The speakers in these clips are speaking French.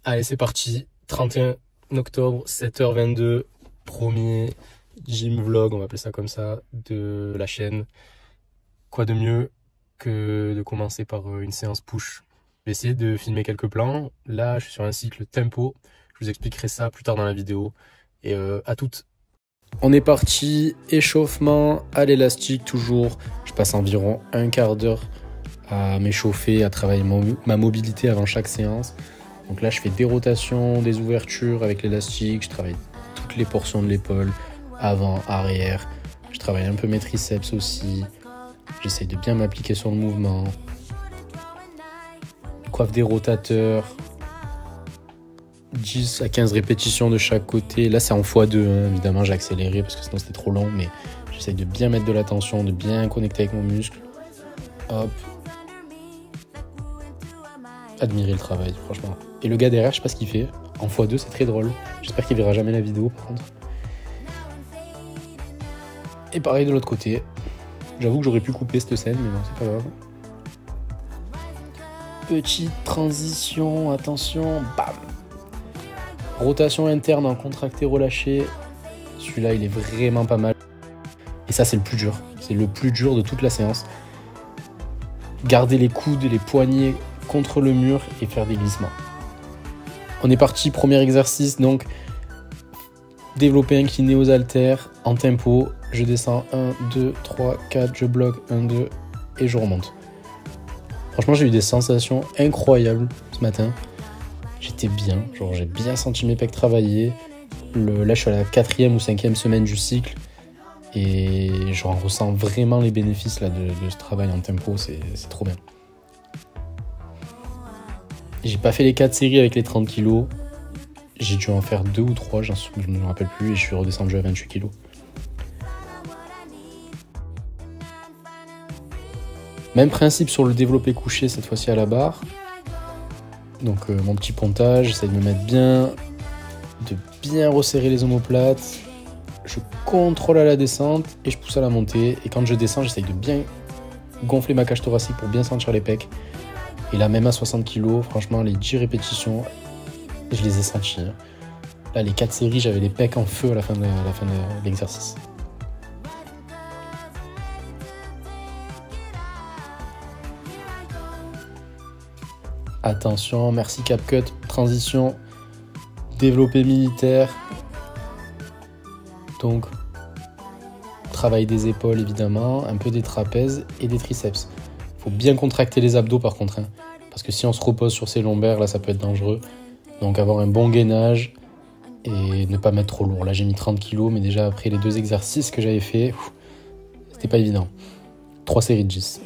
Allez, c'est parti. 31 octobre, 7h22. Premier gym vlog, on va appeler ça comme ça, de la chaîne. Quoi de mieux que de commencer par une séance push. Je vais essayer de filmer quelques plans. Là, je suis sur un cycle tempo. Je vous expliquerai ça plus tard dans la vidéo. Et à toutes. On est parti, échauffement à l'élastique toujours. Je passe environ un quart d'heure à m'échauffer, à travailler ma mobilité avant chaque séance. Donc là, je fais des rotations, des ouvertures avec l'élastique. Je travaille toutes les portions de l'épaule, avant, arrière. Je travaille un peu mes triceps aussi. J'essaye de bien m'appliquer sur le mouvement. Coiffe des rotateurs. 10 à 15 répétitions de chaque côté. Là, c'est en x2. Hein. Évidemment, j'ai accéléré parce que sinon, c'était trop long. Mais j'essaye de bien mettre de la tension, de bien connecter avec mon muscle. Hop. Admirer le travail, franchement. Et le gars derrière, je sais pas ce qu'il fait. En x2, c'est très drôle. J'espère qu'il verra jamais la vidéo, par contre. Et pareil de l'autre côté. J'avoue que j'aurais pu couper cette scène, mais non, c'est pas grave. Petite transition, attention, bam. Rotation interne en contracté relâché. Celui-là, il est vraiment pas mal. Et ça, c'est le plus dur. C'est le plus dur de toute la séance. Garder les coudes et les poignets contre le mur et faire des glissements. On est parti, premier exercice, donc développer incliné aux haltères en tempo. Je descends 1, 2, 3, 4, je bloque 1, 2 et je remonte. Franchement, j'ai eu des sensations incroyables ce matin. J'étais bien, genre j'ai bien senti mes pecs travailler. Là, je suis à la 4e ou 5e semaine du cycle et j'en ressens vraiment les bénéfices là, de ce travail en tempo, c'est trop bien. J'ai pas fait les 4 séries avec les 30 kg. J'ai dû en faire 2 ou 3, je ne me rappelle plus, et je suis redescendu à 28 kg. Même principe sur le développé couché, cette fois-ci à la barre. Donc mon petit pontage, j'essaie de me mettre bien, de bien resserrer les omoplates. Je contrôle à la descente et je pousse à la montée. Et quand je descends, j'essaie de bien gonfler ma cage thoracique pour bien sentir les pecs. Et là, même à 60 kg, franchement, les 10 répétitions, je les ai sentis. Hein. Là, les 4 séries, j'avais les pecs en feu à la fin de l'exercice. Attention, merci CapCut, transition, développé militaire. Donc, travail des épaules évidemment, un peu des trapèzes et des triceps. Il faut bien contracter les abdos par contre, hein, parce que si on se repose sur ses lombaires, là ça peut être dangereux. Donc avoir un bon gainage et ne pas mettre trop lourd. Là j'ai mis 30 kg, mais déjà après les 2 exercices que j'avais fait, c'était pas évident. 3 séries de 10.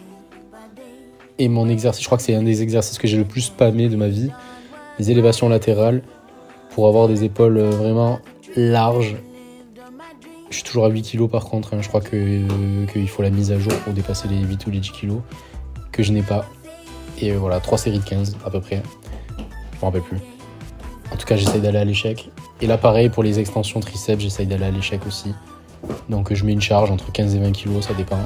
Et mon exercice, je crois que c'est un des exercices que j'ai le plus spammé de ma vie, les élévations latérales, pour avoir des épaules vraiment larges. Je suis toujours à 8 kg par contre, hein. Je crois qu'il faut la mise à jour pour dépasser les 8 ou les 10 kg, que je n'ai pas. Et voilà, 3 séries de 15 à peu près, je me rappelle plus. En tout cas, j'essaye d'aller à l'échec. Et là pareil, pour les extensions triceps, j'essaye d'aller à l'échec aussi. Donc je mets une charge entre 15 et 20 kg, ça dépend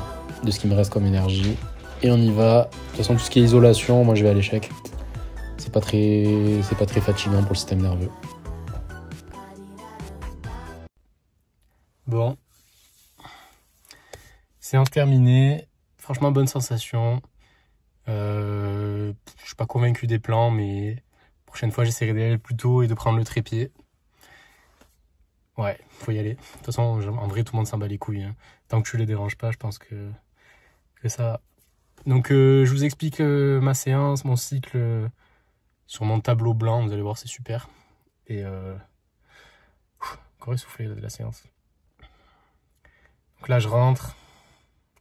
de ce qui me reste comme énergie. Et on y va. De toute façon, tout ce qui est isolation, moi je vais à l'échec. C'est pas très fatigant pour le système nerveux. Bon. Séance terminée. Franchement, bonne sensation. Je suis pas convaincu des plans, mais prochaine fois, j'essaierai d'aller plus tôt et de prendre le trépied. Ouais, faut y aller. De toute façon, en vrai, tout le monde s'en bat les couilles. Hein. Tant que tu les déranges pas, je pense que ça va. Donc je vous explique ma séance, mon cycle sur mon tableau blanc, vous allez voir c'est super. Et encore essoufflé de la séance. Donc là je rentre,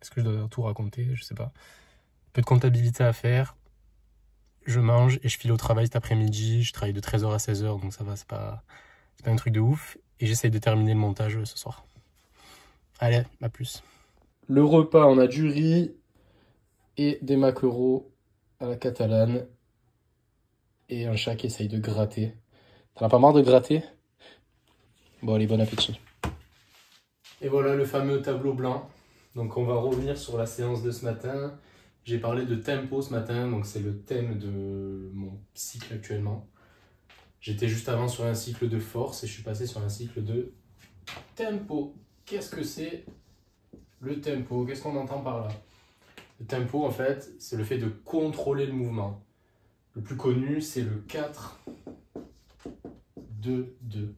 est-ce que je dois tout raconter? Je sais pas. Un peu de comptabilité à faire, je mange et je file au travail cet après-midi, je travaille de 13h à 16h donc ça va, c'est pas un truc de ouf. Et j'essaye de terminer le montage ce soir. Allez, à plus. Le repas, on a du riz et des maquereaux à la catalane. Et un chat qui essaye de gratter. T'en as pas marre de gratter? Bon, allez, bon appétit. Et voilà le fameux tableau blanc. Donc on va revenir sur la séance de ce matin. J'ai parlé de tempo ce matin, donc c'est le thème de mon cycle actuellement. J'étais juste avant sur un cycle de force et je suis passé sur un cycle de tempo. Qu'est-ce que c'est le tempo? Qu'est-ce qu'on entend par là? Le tempo, en fait, c'est le fait de contrôler le mouvement. Le plus connu, c'est le 4-2-2.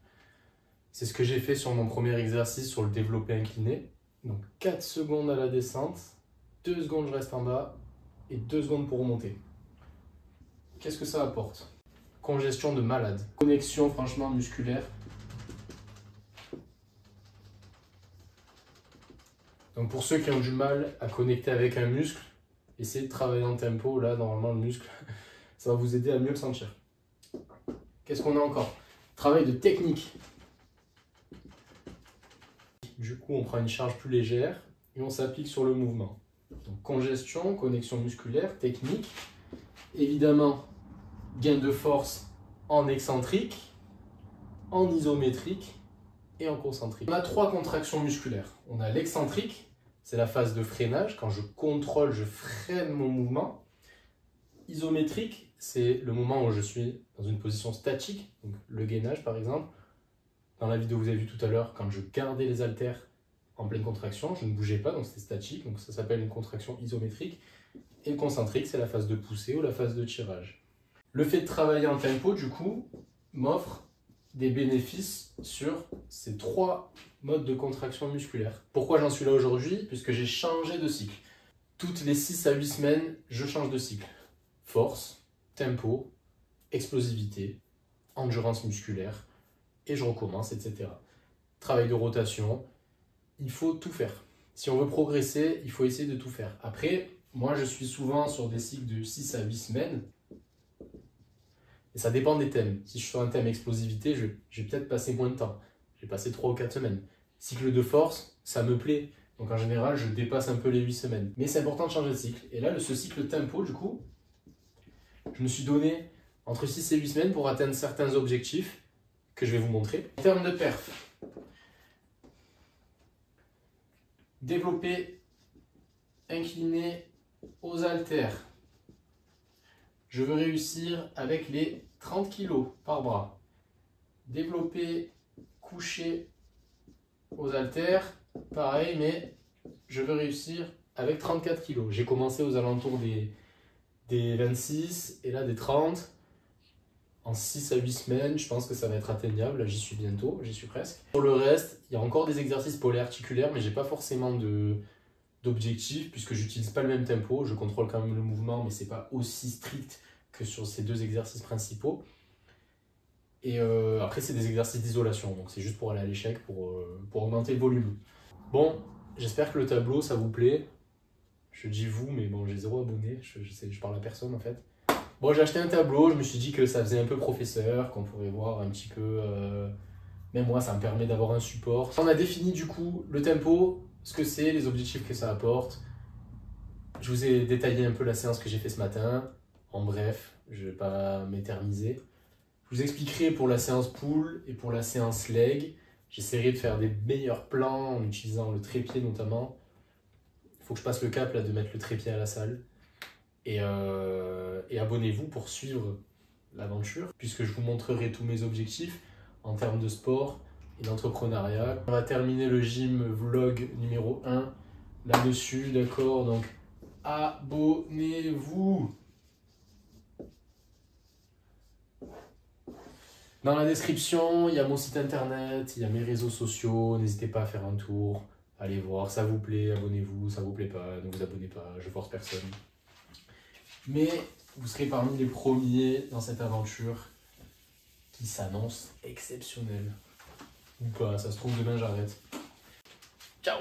C'est ce que j'ai fait sur mon premier exercice sur le développé incliné. Donc 4 secondes à la descente, 2 secondes je reste en bas et 2 secondes pour remonter. Qu'est-ce que ça apporte? Congestion de malade. Connexion franchement musculaire. Donc pour ceux qui ont du mal à connecter avec un muscle, essayez de travailler en tempo. Là, normalement, le muscle, ça va vous aider à mieux le sentir. Qu'est-ce qu'on a encore? Travail de technique. Du coup, on prend une charge plus légère et on s'applique sur le mouvement. Donc congestion, connexion musculaire, technique. Évidemment, gain de force en excentrique, en isométrique et en concentrique. On a 3 contractions musculaires. On a l'excentrique, c'est la phase de freinage. Quand je contrôle, je freine mon mouvement. Isométrique, c'est le moment où je suis dans une position statique, donc le gainage par exemple. Dans la vidéo que vous avez vue tout à l'heure, quand je gardais les haltères en pleine contraction, je ne bougeais pas, donc c'était statique, donc ça s'appelle une contraction isométrique. Et le concentrique, c'est la phase de poussée ou la phase de tirage. Le fait de travailler en tempo, du coup, m'offre des bénéfices sur ces 3 modes de contraction musculaire. Pourquoi j'en suis là aujourd'hui? Puisque j'ai changé de cycle. Toutes les 6 à 8 semaines, je change de cycle. Force, tempo, explosivité, endurance musculaire, et je recommence, etc. Travail de rotation, il faut tout faire. Si on veut progresser, il faut essayer de tout faire. Après, moi je suis souvent sur des cycles de 6 à 8 semaines, et ça dépend des thèmes. Si je suis sur un thème explosivité, je vais peut-être passer moins de temps. Je vais passer 3 ou 4 semaines. Cycle de force, ça me plaît. Donc en général, je dépasse un peu les 8 semaines. Mais c'est important de changer de cycle. Et là, ce cycle tempo, du coup, je me suis donné entre 6 et 8 semaines pour atteindre certains objectifs que je vais vous montrer. En termes de perf, développé incliné aux haltères. Je veux réussir avec les 30 kg par bras. Développé couché aux haltères, pareil, mais je veux réussir avec 34 kg. J'ai commencé aux alentours des 26 et là des 30. En 6 à 8 semaines, je pense que ça va être atteignable. Là, j'y suis bientôt, j'y suis presque. Pour le reste, il y a encore des exercices polyarticulaires, mais j'ai pas forcément d'objectif puisque j'utilise pas le même tempo. Je contrôle quand même le mouvement, mais c'est pas aussi strict que sur ces 2 exercices principaux. Et après, c'est des exercices d'isolation, donc c'est juste pour aller à l'échec, pour augmenter le volume. Bon, j'espère que le tableau, ça vous plaît. Je dis vous, mais bon, j'ai 0 abonnés, je parle à personne en fait. Bon, j'ai acheté un tableau, je me suis dit que ça faisait un peu professeur, qu'on pourrait voir un petit peu... Même moi, ça me permet d'avoir un support. On a défini du coup le tempo, ce que c'est, les objectifs que ça apporte. Je vous ai détaillé un peu la séance que j'ai fait ce matin. En bref, je ne vais pas m'éterniser. Je vous expliquerai pour la séance pull et pour la séance leg. J'essaierai de faire des meilleurs plans en utilisant le trépied notamment. Il faut que je passe le cap là, de mettre le trépied à la salle. Et abonnez-vous pour suivre l'aventure, puisque je vous montrerai tous mes objectifs en termes de sport et d'entrepreneuriat. On va terminer le gym vlog numéro 1 là-dessus, d'accord? Donc, abonnez-vous! Dans la description, il y a mon site internet, il y a mes réseaux sociaux, n'hésitez pas à faire un tour, allez voir, ça vous plaît, abonnez-vous, ça vous plaît pas, ne vous abonnez pas, je force personne. Mais vous serez parmi les premiers dans cette aventure qui s'annonce exceptionnelle. Ou pas, ça se trouve demain j'arrête. Ciao!